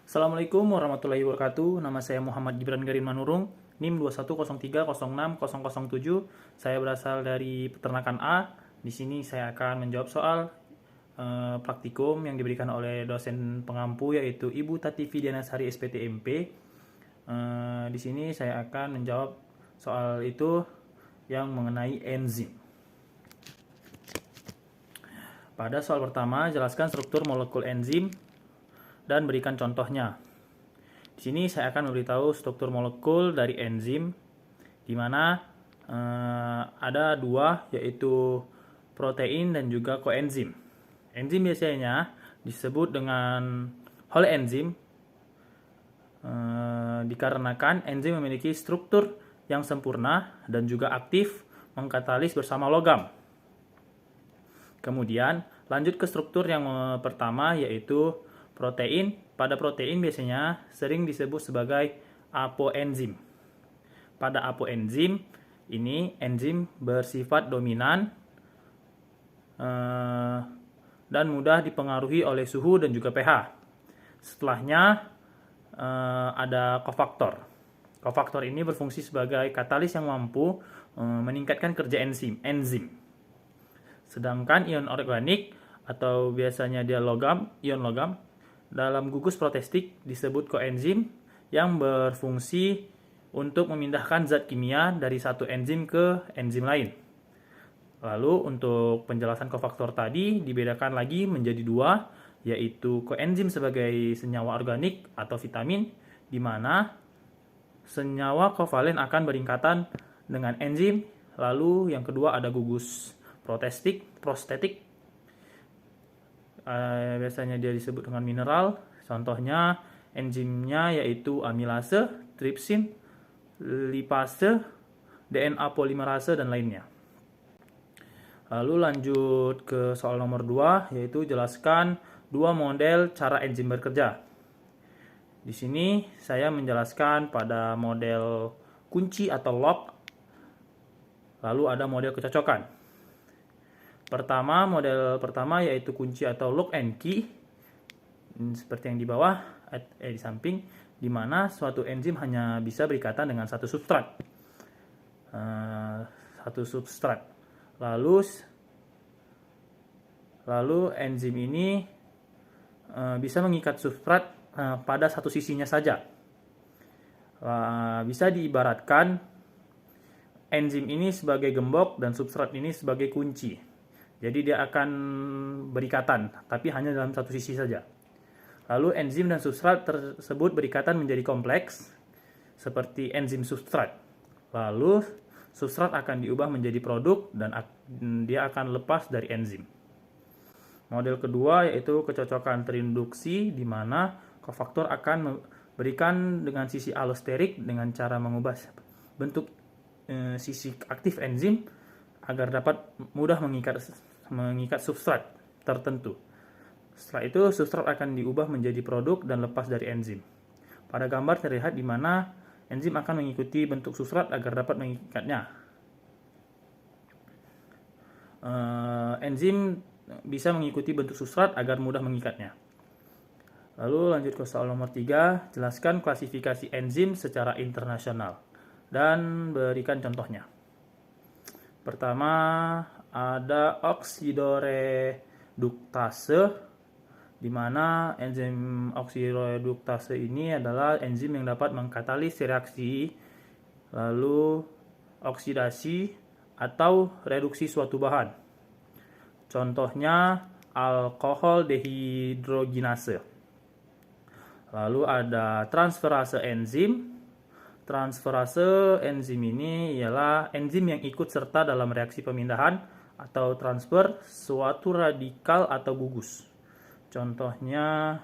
Assalamualaikum warahmatullahi wabarakatuh. Nama saya Muhammad Gibran Garin Manurung, NIM 2103060007. Saya berasal dari Peternakan A. Di sini saya akan menjawab soal praktikum yang diberikan oleh dosen pengampu yaitu Ibu Tati Fidianasari SPTMP. Di sini saya akan menjawab soal itu yang mengenai enzim. Pada soal pertama, jelaskan struktur molekul enzim dan berikan contohnya. Di sini saya akan memberitahu struktur molekul dari enzim, di mana ada dua, yaitu protein dan juga koenzim. Enzim biasanya disebut dengan whole enzim dikarenakan enzim memiliki struktur yang sempurna dan juga aktif mengkatalis bersama logam. Kemudian lanjut ke struktur yang pertama, yaitu protein. Pada protein biasanya sering disebut sebagai apoenzim. Pada apoenzim ini enzim bersifat dominan dan mudah dipengaruhi oleh suhu dan juga pH. Setelahnya ada kofaktor. Kofaktor ini berfungsi sebagai katalis yang mampu meningkatkan kerja enzim. Sedangkan ion organik atau biasanya dia ion logam, dalam gugus protestik disebut koenzim yang berfungsi untuk memindahkan zat kimia dari satu enzim ke enzim lain. Lalu untuk penjelasan kofaktor tadi dibedakan lagi menjadi dua, yaitu koenzim sebagai senyawa organik atau vitamin, di mana senyawa kovalen akan beringkatan dengan enzim. Lalu yang kedua ada gugus prostetik. Biasanya dia disebut dengan mineral. Contohnya enzimnya yaitu amilase, tripsin, lipase, DNA polimerase, dan lainnya. Lalu lanjut ke soal nomor 2, yaitu jelaskan dua model cara enzim bekerja. Di sini saya menjelaskan pada model kunci atau lock, lalu ada model kecocokan. Model pertama yaitu kunci atau lock and key, seperti yang di bawah, di samping, di mana suatu enzim hanya bisa berikatan dengan satu substrat. Lalu enzim ini bisa mengikat substrat pada satu sisinya saja. Bisa diibaratkan enzim ini sebagai gembok dan substrat ini sebagai kunci. Jadi dia akan berikatan, tapi hanya dalam satu sisi saja. Lalu enzim dan substrat tersebut berikatan menjadi kompleks, seperti enzim substrat. Lalu substrat akan diubah menjadi produk dan dia akan lepas dari enzim. Model kedua yaitu kecocokan terinduksi, di mana kofaktor akan memberikan dengan sisi allosterik dengan cara mengubah bentuk sisi aktif enzim agar dapat mudah mengikat substrat tertentu. Setelah itu substrat akan diubah menjadi produk dan lepas dari enzim. Pada gambar terlihat di mana enzim akan mengikuti bentuk substrat agar dapat mengikatnya. Enzim bisa mengikuti bentuk substrat agar mudah mengikatnya. Lalu lanjut ke soal nomor 3, jelaskan klasifikasi enzim secara internasional dan berikan contohnya. Pertama ada oksidoreduktase, di mana enzim oksidoreduktase ini adalah enzim yang dapat mengkatalis reaksi, lalu oksidasi atau reduksi suatu bahan. Contohnya alkohol dehidrogenase. Lalu ada transferase enzim. Transferase enzim ini ialah enzim yang ikut serta dalam reaksi pemindahan atau transfer suatu radikal atau gugus. Contohnya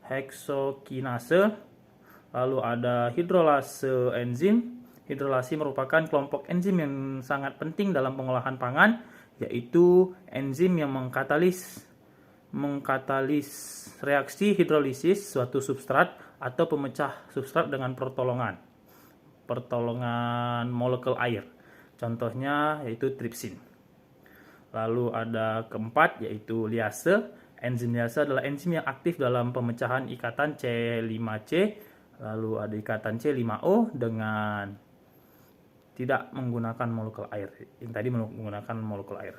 heksokinase. Lalu ada hidrolase enzim. Hidrolase merupakan kelompok enzim yang sangat penting dalam pengolahan pangan, yaitu enzim yang mengkatalis reaksi hidrolisis suatu substrat atau pemecah substrat dengan pertolongan molekul air. Contohnya yaitu tripsin. Lalu ada keempat yaitu liase. Enzim liase adalah enzim yang aktif dalam pemecahan ikatan C5C. Lalu ada ikatan C5O dengan tidak menggunakan molekul air. Yang tadi menggunakan molekul air.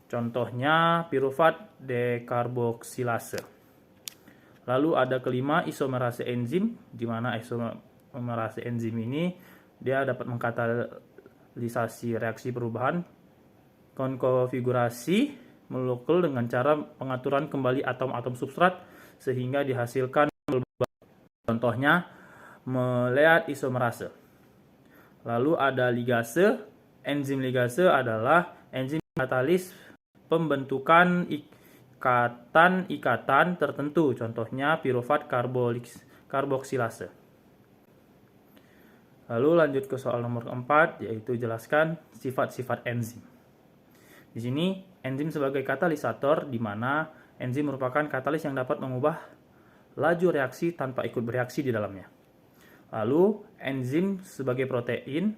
Contohnya pirufat dekarboksilase. Lalu ada kelima isomerase enzim, di mana isomerase enzim ini dia dapat mengkatalisasi reaksi perubahan konfigurasi molekul dengan cara pengaturan kembali atom-atom substrat sehingga dihasilkan contohnya meleat isomerase. Lalu ada ligase. Enzim ligase adalah enzim katalis pembentukan ikatan tertentu, contohnya pirufat karboksilase. Lalu lanjut ke soal nomor 4, yaitu jelaskan sifat-sifat enzim. Di sini enzim sebagai katalisator, di mana enzim merupakan katalis yang dapat mengubah laju reaksi tanpa ikut bereaksi di dalamnya. Lalu enzim sebagai protein,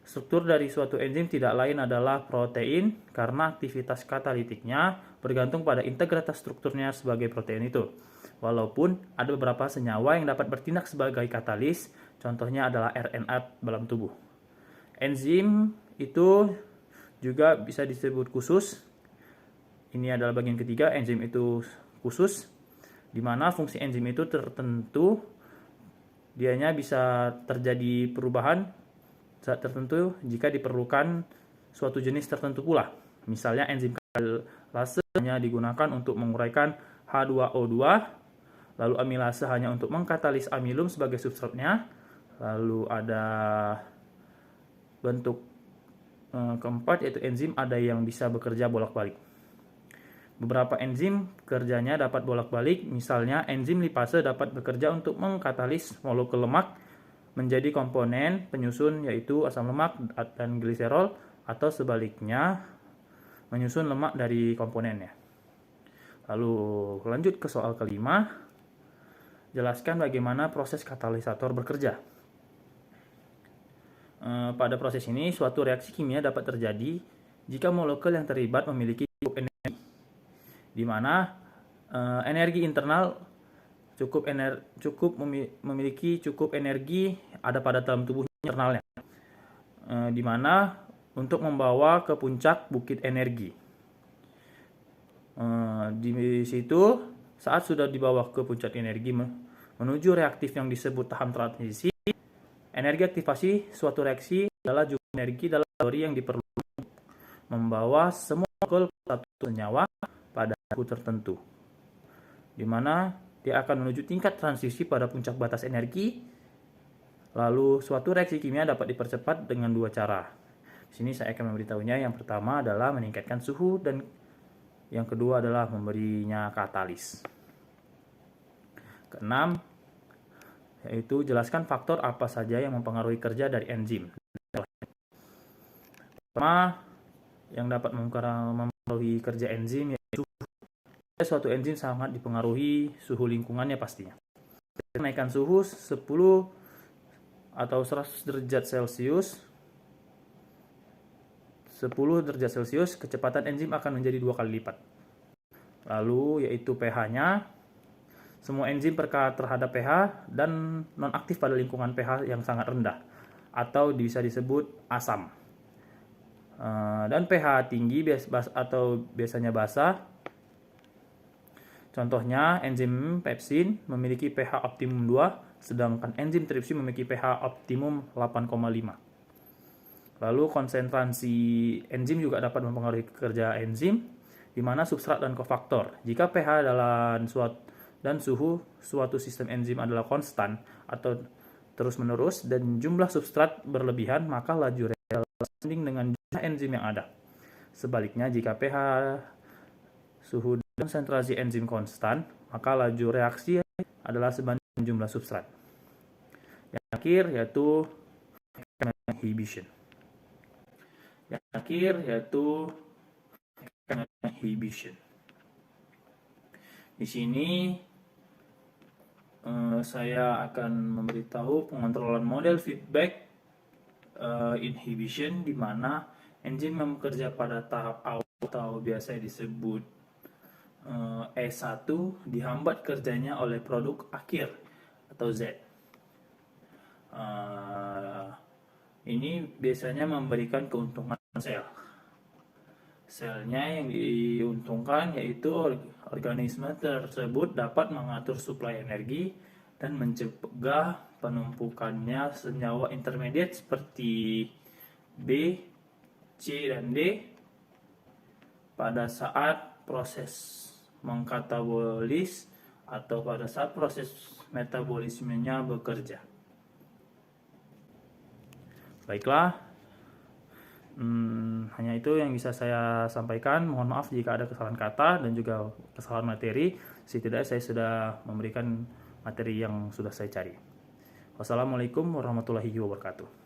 struktur dari suatu enzim tidak lain adalah protein karena aktivitas katalitiknya bergantung pada integritas strukturnya sebagai protein itu. Walaupun ada beberapa senyawa yang dapat bertindak sebagai katalis, contohnya adalah RNA dalam tubuh. Enzim itu juga bisa disebut khusus. Ini adalah bagian ketiga, enzim itu khusus, di mana fungsi enzim itu tertentu, dianya bisa terjadi perubahan saat tertentu jika diperlukan suatu jenis tertentu pula. Misalnya enzim katalase hanya digunakan untuk menguraikan H2O2, lalu amilase hanya untuk mengkatalis amilum sebagai substratnya. Lalu ada bentuk keempat yaitu enzim ada yang bisa bekerja bolak-balik. Beberapa enzim kerjanya dapat bolak-balik, misalnya enzim lipase dapat bekerja untuk mengkatalis molekul lemak menjadi komponen penyusun yaitu asam lemak dan gliserol, atau sebaliknya menyusun lemak dari komponennya. Lalu lanjut ke soal kelima, jelaskan bagaimana proses katalisator bekerja. Pada proses ini, suatu reaksi kimia dapat terjadi jika molekul yang terlibat memiliki cukup energi, di mana energi internal memiliki cukup energi ada pada dalam tubuh internalnya, di mana untuk membawa ke puncak bukit energi. Di situ, saat sudah dibawa ke puncak energi menuju reaktif yang disebut tahap transisi, energi aktivasi suatu reaksi adalah jumlah energi dalam kalori yang diperlukan membawa semua molekul satu senyawa pada suhu tertentu, di mana dia akan menuju tingkat transisi pada puncak batas energi. Lalu suatu reaksi kimia dapat dipercepat dengan dua cara. Di sini saya akan memberitahunya. Yang pertama adalah meningkatkan suhu dan yang kedua adalah memberinya katalis. Keenam, yaitu jelaskan faktor apa saja yang mempengaruhi kerja dari enzim. Pertama, yang dapat mempengaruhi kerja enzim yaitu suhu. Suatu enzim sangat dipengaruhi suhu lingkungannya pastinya. Kenaikan suhu 10 atau 100 derajat Celcius, 10 derajat Celcius, kecepatan enzim akan menjadi 2 kali lipat. Lalu yaitu pH-nya. Semua enzim peka terhadap pH dan non-aktif pada lingkungan pH yang sangat rendah, atau bisa disebut asam. Dan pH tinggi atau biasanya basa. Contohnya enzim pepsin memiliki pH optimum 2, sedangkan enzim tripsin memiliki pH optimum 8,5. Lalu konsentrasi enzim juga dapat mempengaruhi kerja enzim, di mana substrat dan kofaktor. Jika pH dan suhu suatu sistem enzim adalah konstan atau terus-menerus dan jumlah substrat berlebihan, maka laju reaksi sebanding dengan jumlah enzim yang ada. Sebaliknya, jika pH, suhu, dan konsentrasi enzim konstan, maka laju reaksi adalah sebanding dengan jumlah substrat. Yang terakhir yaitu inhibition. Di sini saya akan memberitahu pengontrolan model feedback inhibition, di mana enzim yang bekerja pada tahap awal atau biasa disebut E1 dihambat kerjanya oleh produk akhir atau Z. Ini biasanya memberikan keuntungan sel. Selnya yang diuntungkan yaitu organisme tersebut dapat mengatur suplai energi dan mencegah penumpukannya senyawa intermediate seperti B, C, dan D pada saat proses mengkatabolis atau pada saat proses metabolismenya bekerja. Baiklah, hanya itu yang bisa saya sampaikan. Mohon maaf jika ada kesalahan kata dan juga kesalahan materi. Setidaknya saya sudah memberikan materi yang sudah saya cari. Wassalamualaikum warahmatullahi wabarakatuh.